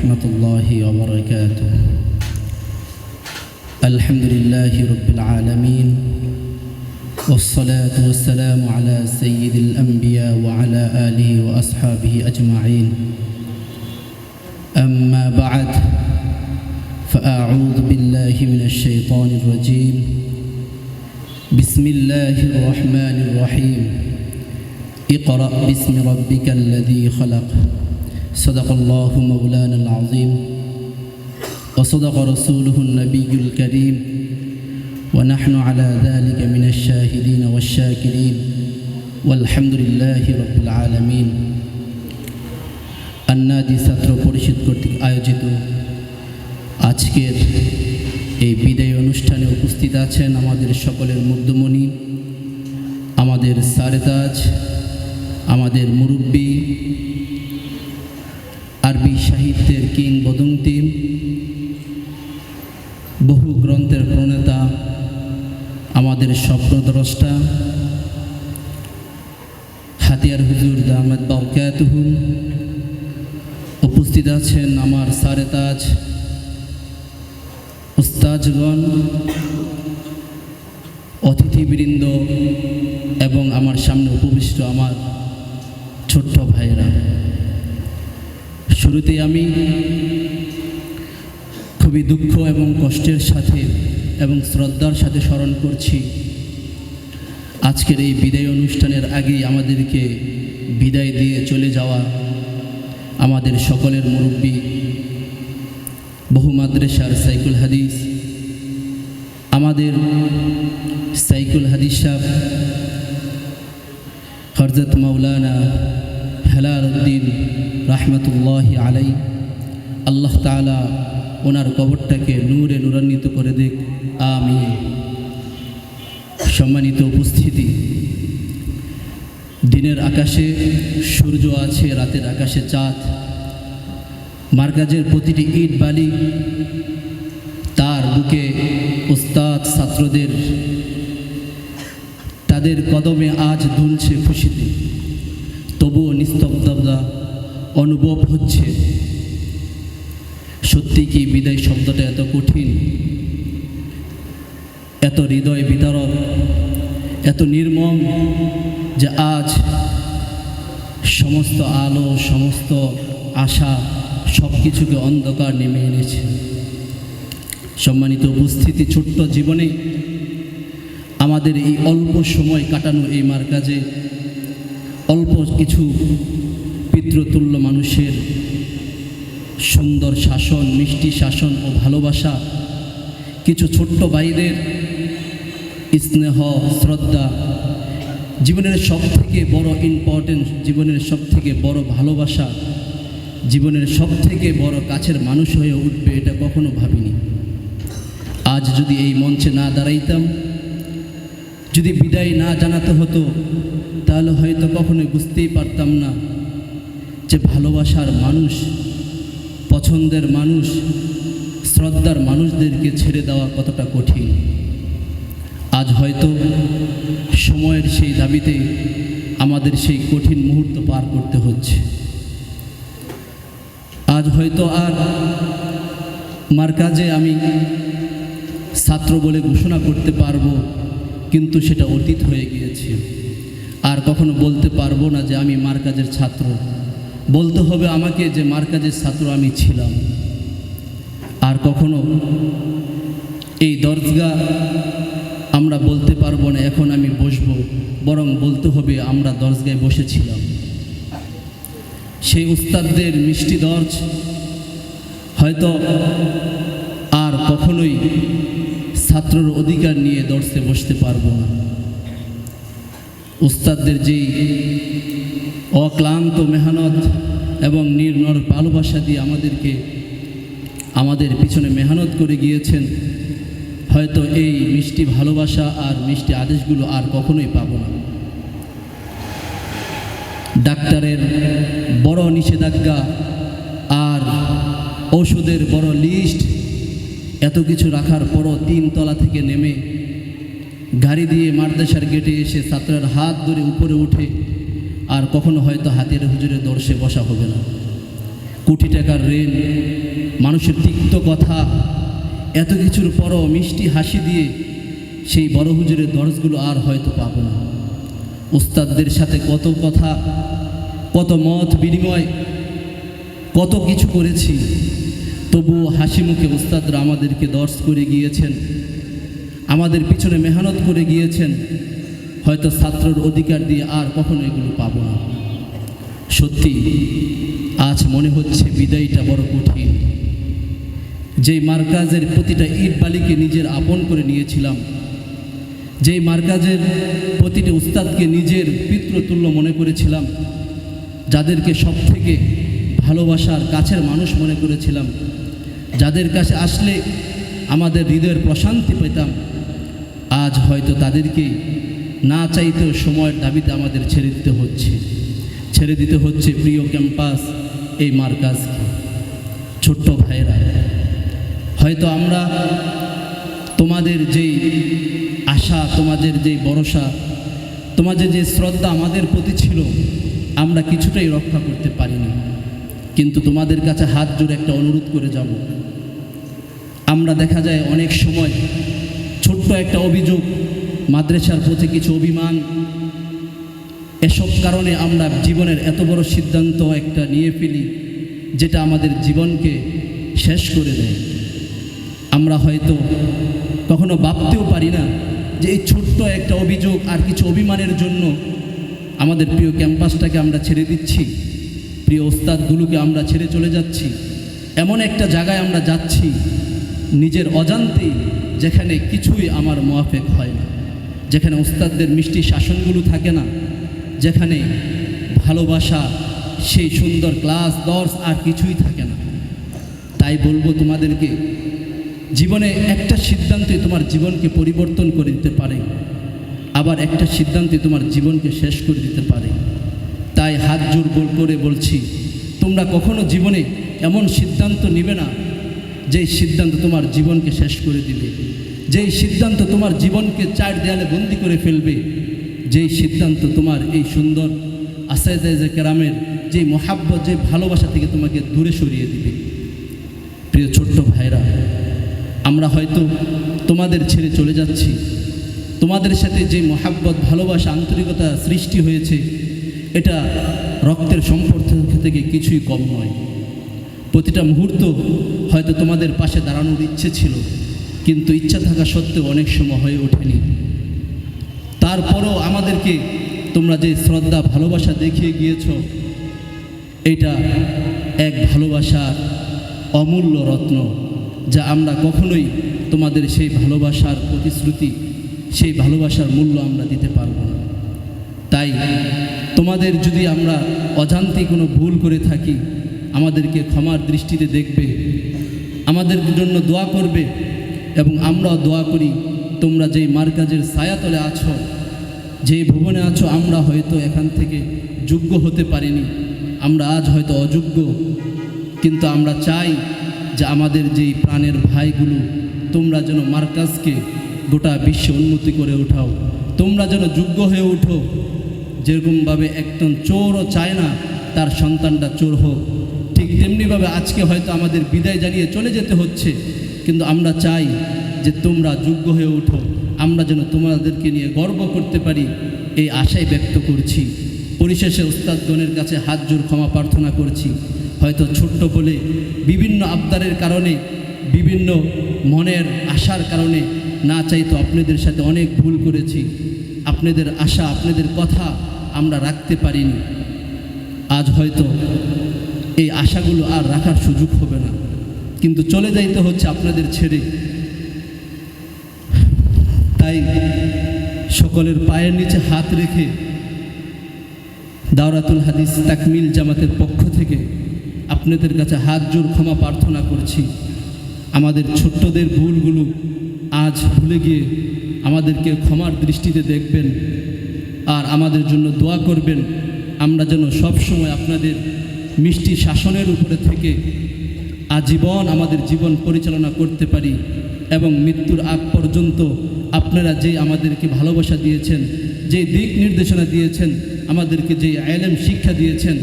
ورحمة الله وبركاته. الحمد لله رب العالمين، والصلاة والسلام على سيد الأنبياء وعلى آله وأصحابه أجمعين. أما بعد، فأعوذ بالله من الشيطان الرجيم. بسم الله الرحمن الرحيم. اقرأ باسم ربك الذي خلق. صدق الله مولانا العظيم، وصدق رسوله النبي الكريم، ونحن على ذلك من الشاهدين والشاكرين، والحمد لله رب العالمين. अन्नादी ছাত্র পরিষদ কর্তৃক আয়োজিত আজকের এই বিদায় অনুষ্ঠানে উপস্থিত আছেন আমাদের সকলের মুগ্ধমণি, আমাদের সারেতাজ, আমাদের মুরব্বী, আরবি সাহিত্যের কিংবদন্তি, বহু গ্রন্থের প্রণেতা, আমাদের স্বপ্নদ্রষ্টা হাতিয়ার হুজুর দামাত বারকাতুহু। উপস্থিত আছেন আমার সারেতাজ উস্তাজগণ, অতিথিবৃন্দ এবং আমার সামনে উপবিষ্ট আমার ছোট্ট ভাইয়েরা। শুরুতে আমি খুবই দুঃখ এবং কষ্টের সাথে এবং শ্রদ্ধার সাথে স্মরণ করছি আজকের এই বিদায় অনুষ্ঠানের আগেই আমাদেরকে বিদায় দিয়ে চলে যাওয়া আমাদের সকলের মুরব্বী, বহু মাদ্রাসার সাইকুল হাদিস, আমাদের সাইকুল হাদিস সাহেব হযরত মাওলানা হেলাল উদ্দিন রহমতুল্লাহি আলাই। আল্লাহ তাআলা ওনার কবরটাকে নূরে নূরান্বিত করে দিক, আমিন। সম্মানিত উপস্থিতি, দিনের আকাশে সূর্য আছে, রাতের আকাশে চাঁদ। মার্কাজের প্রতিটি ইট বালি তার বুকে উস্তাদ ছাত্রদের, তাদের কদমে আজ দুলছে খুশিতে, তবুও নিস্তব্ধতা অনুভব হচ্ছে। সত্যি কি বিদায় শব্দটা এত কঠিন, এত হৃদয় বিতারক, এত নির্মম যে আজ সমস্ত আলো, সমস্ত আশা, সব কিছুকে অন্ধকার নেমে এনেছে। সম্মানিত উপস্থিতি, ছোট্ট জীবনে আমাদের এই অল্প সময় কাটানো এই মার্কাজে অল্প কিছু পিতৃতুল্য মানুষের সুন্দর শাসন, মিষ্টি শাসন ও ভালোবাসা, কিছু ছোট্ট ভাইদের স্নেহ, শ্রদ্ধা, জীবনের সব থেকে বড় ইম্পর্টেন্স, জীবনের সব থেকে বড় ভালোবাসা, জীবনের সব থেকে বড় কাছের মানুষ হয়ে উঠবে, এটা কখনো ভাবিনি। আজ যদি এই মঞ্চে না দাঁড়াইতাম, যদি বিদায় না জানাতে হতো, তাহলে হয়তো কখনোই বুঝতেই পারতাম না যে ভালোবাসার মানুষ, পছন্দের মানুষ, শ্রদ্ধার মানুষদেরকে ছেড়ে দেওয়া কতটা কঠিন। আজ হয়তো সময়ের সেই দাবিতে আমাদের সেই কঠিন মুহূর্ত পার করতে হচ্ছে। আজ হয়তো আর মার্কাজে আমি ছাত্র বলে ঘোষণা করতে পারবো, কিন্তু সেটা অতীত হয়ে গিয়েছে। আর কখনো বলতে পারবো না যে আমি মার্কাজের ছাত্র, বলতে হবে আমাকে যে মার্কাজের ছাত্র আমি ছিলাম। আর কখনো এই দরজা আমরা বলতে পারবো না এখন আমি বসবো, বরং বলতে হবে আমরা দরজায় বসেছিলাম। সেই উস্তাদদের মিষ্টি দরজ হয়তো আর কখনোই ছাত্রর অধিকার নিয়ে দর্শে বসতে পারবো না। উস্তাদদের যেই অক্লান্ত মেহনত এবং নির্নর ভালোবাসা দিয়ে আমাদের পিছনে মেহনত করে গিয়েছেন, হয়তো এই মিষ্টি ভালোবাসা আর মিষ্টি আদেশগুলো আর কখনোই পাবো না। ডাক্তারের বড় নিষেধাজ্ঞা আর ওষুধের বড় লিস্ট, এত কিছু রাখার পরও 3 তলা থেকে নেমে গাড়ি দিয়ে মাদ্রাসার গেটে এসে ছাত্রের হাত ধরে উপরে উঠে আর কখনো হয়তো হাতের হুজুরের দর্শে বসা হবে না। কোটি টাকার ঋণ, মানুষের তিক্ত কথা, এত কিছুর পরও মিষ্টি হাসি দিয়ে সেই বড় হুজুরের দরজগুলো আর হয়তো পাবো না। উস্তাদদের সাথে কত কথা, কত মত বিনিময়, কত কিছু করেছি, তবুও হাসি মুখে উস্তাদরা আমাদেরকে দর্শ করে গিয়েছেন, আমাদের পিছনে মেহনত করে গিয়েছেন। হয়তো ছাত্রর অধিকার দিয়ে আর কখনো এগুলো পাবো না। সত্যি আজ মনে হচ্ছে বিদায়টা বড় কঠিন। যেই মার্কাজের প্রতিটা ইট বালিকে নিজের আপন করে নিয়েছিলাম, যেই মার্কাজের প্রতিটি উস্তাদকে নিজের পিতৃতুল্য মনে করেছিলাম, যাদেরকে সব থেকে ভালোবাসার কাছের মানুষ মনে করেছিলাম, যাদের কাছে আসলে আমাদের হৃদয়ের প্রশান্তি পেতাম, আজ হয়তো তাদেরকে না চাইতেও সময়ের দাবিতে আমাদের ছেড়ে দিতে হচ্ছে প্রিয় ক্যাম্পাস, এই মার্কাজকে। ছোট্ট ভাইয়েরা, হয়তো আমরা তোমাদের যেই আশা, তোমাদের যেই ভরসা, তোমাদের যে শ্রদ্ধা আমাদের প্রতি ছিল, আমরা কিছুটাই রক্ষা করতে পারিনি। কিন্তু তোমাদের কাছে হাত জোড়ে একটা অনুরোধ করে যাব। আমরা দেখা যায় অনেক সময় ছোট্ট একটা অভিযোগ, মাদ্রাসার প্রতি কিছু অভিমান, এসব কারণে আমরা জীবনের এত বড় সিদ্ধান্ত একটা নিয়ে ফেলি যেটা আমাদের জীবনকে শেষ করে দেয়। আমরা হয়তো কখনো ভাবতেও পারি না যে এই ছোট্ট একটা অভিযোগ আর কিছু অভিমানের জন্য আমাদের প্রিয় ক্যাম্পাসটাকে আমরা ছেড়ে দিচ্ছি, প্রিয় ওস্তাদগুলোকে আমরা ছেড়ে চলে যাচ্ছি। এমন একটা জায়গায় আমরা যাচ্ছি নিজের অজান্তেই, যেখানে কিছুই আমার মোয়াফেক হয় না, যেখানে ওস্তাদদের মিষ্টি শাসনগুলো থাকে না, যেখানে ভালোবাসা, সেই সুন্দর ক্লাস দর্শ আর কিছুই থাকে না। তাই বলবো তোমাদেরকে, জীবনে একটা সিদ্ধান্তে তোমার জীবনকে পরিবর্তন করে দিতে পারে, আবার একটা সিদ্ধান্তে তোমার জীবনকে শেষ করে দিতে পারে। তাই হাত জোর করে বলছি, তোমরা কখনো জীবনে এমন সিদ্ধান্ত নিবে না যেই সিদ্ধান্ত তোমার জীবনকে শেষ করে দিবে, যেই সিদ্ধান্ত তোমার জীবনকে চার দেয়ালে বন্দি করে ফেলবে, যেই সিদ্ধান্ত তোমার এই সুন্দর আসায়ে কেরামের যে মহাব্বত, যে ভালোবাসা থেকে তোমাকে দূরে সরিয়ে দিবে। প্রিয় ছোট্ট ভাইরা, আমরা হয়তো তোমাদের ছেড়ে চলে যাচ্ছি, তোমাদের সাথে যে মহাব্বত, ভালোবাসা, আন্তরিকতা সৃষ্টি হয়েছে, এটা রক্তের সম্পর্ক থেকে কিছুই কম নয়। প্রতিটা মুহূর্ত হয়তো তোমাদের পাশে দাঁড়ানোর ইচ্ছে ছিল, কিন্তু ইচ্ছা থাকা সত্ত্বেও অনেক সময় হয়ে ওঠেনি। তারপরও আমাদেরকে তোমরা যে শ্রদ্ধা, ভালোবাসা দেখিয়ে গিয়েছ, এটা এক ভালোবাসার অমূল্য রত্ন, যা আমরা কখনোই তোমাদের সেই ভালোবাসার প্রতিশ্রুতি, সেই ভালোবাসার মূল্য আমরা দিতে পারব না। তাই তোমাদের যদি আমরা অজান্তে কোনো ভুল করে থাকি, আমাদেরকে ক্ষমার দৃষ্টিতে দেখবে, আমাদের জন্য দোয়া করবে, এবং আমরাও দোয়া করি তোমরা যেই মার্কাজের ছায়াতলে আছো, যেই ভুবনে আছো, আমরা হয়তো এখান থেকে যোগ্য হতে পারিনি, আমরা আজ হয়তো অযোগ্য, কিন্তু আমরা চাই যে আমাদের যেই প্রাণের ভাইগুলো, তোমরা যেন মার্কাজকে গোটা বিশ্বে উন্নতি করে ওঠাও, তোমরা যেন যোগ্য হয়ে ওঠো। যেরকমভাবে একজন চোরও চায় না তার সন্তানটা চোর হোক, ঠিক তেমনিভাবে আজকে হয়তো আমাদের বিদায় জানিয়ে চলে যেতে হচ্ছে, কিন্তু আমরা চাই যে তোমরা যোগ্য হয়ে ওঠো, আমরা যেন তোমাদেরকে নিয়ে গর্ব করতে পারি, এই আশাই ব্যক্ত করছি। পরিশেষে উস্তাদগণের কাছে হাত জোর ক্ষমা প্রার্থনা করছি। হয়তো ছোট্ট বলে বিভিন্ন আবদারের কারণে, বিভিন্ন মনের আশার কারণে না চাইতো আপনাদের সাথে অনেক ভুল করেছি। আপনাদের আশা, আপনাদের কথা আমরা রাখতে পারিনি। আজ হয়তো এই আশাগুলো আর রাখার সুযোগ হবে না, কিন্তু চলে যাইতে হচ্ছে আপনাদের ছেড়ে। তাই সকলের পায়ের নিচে হাত রেখে দাওরাতুল হাদিস তাকমিল জামাতের পক্ষ থেকে আপনাদের কাছে হাত জোর ক্ষমা প্রার্থনা করছি। আমাদের ছোট্টদের ভুলগুলো আজ ভুলে গিয়ে আমাদেরকে ক্ষমার দৃষ্টিতে দেখবেন, আর আমাদের জন্য দোয়া করবেন, আমরা যেন সবসময় আপনাদের মিষ্টি শাসনের উপরে থেকে আজীবন আমাদের জীবন পরিচালনা করতে পারি, এবং মৃত্যুর আগ পর্যন্ত আপনারা যে আমাদেরকে ভালোবাসা দিয়েছেন, যে দিক নির্দেশনা দিয়েছেন, আমাদেরকে যে ইলম শিক্ষা দিয়েছেন,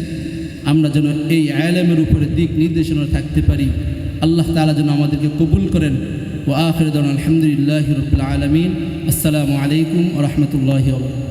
আমরা যেন এই আলেমের উপরে দিক নির্দেশনা থাকতে পারি। আল্লাহ তাআলা যেন আমাদেরকে কবুল করেন। ওয়া আখিরু দাওয়ানা আলহামদুলিল্লাহি রাব্বিল আলামিন। আসসালামু আলাইকুম ওয়া রাহমাতুল্লাহি ওয়া বারাকাতুহু।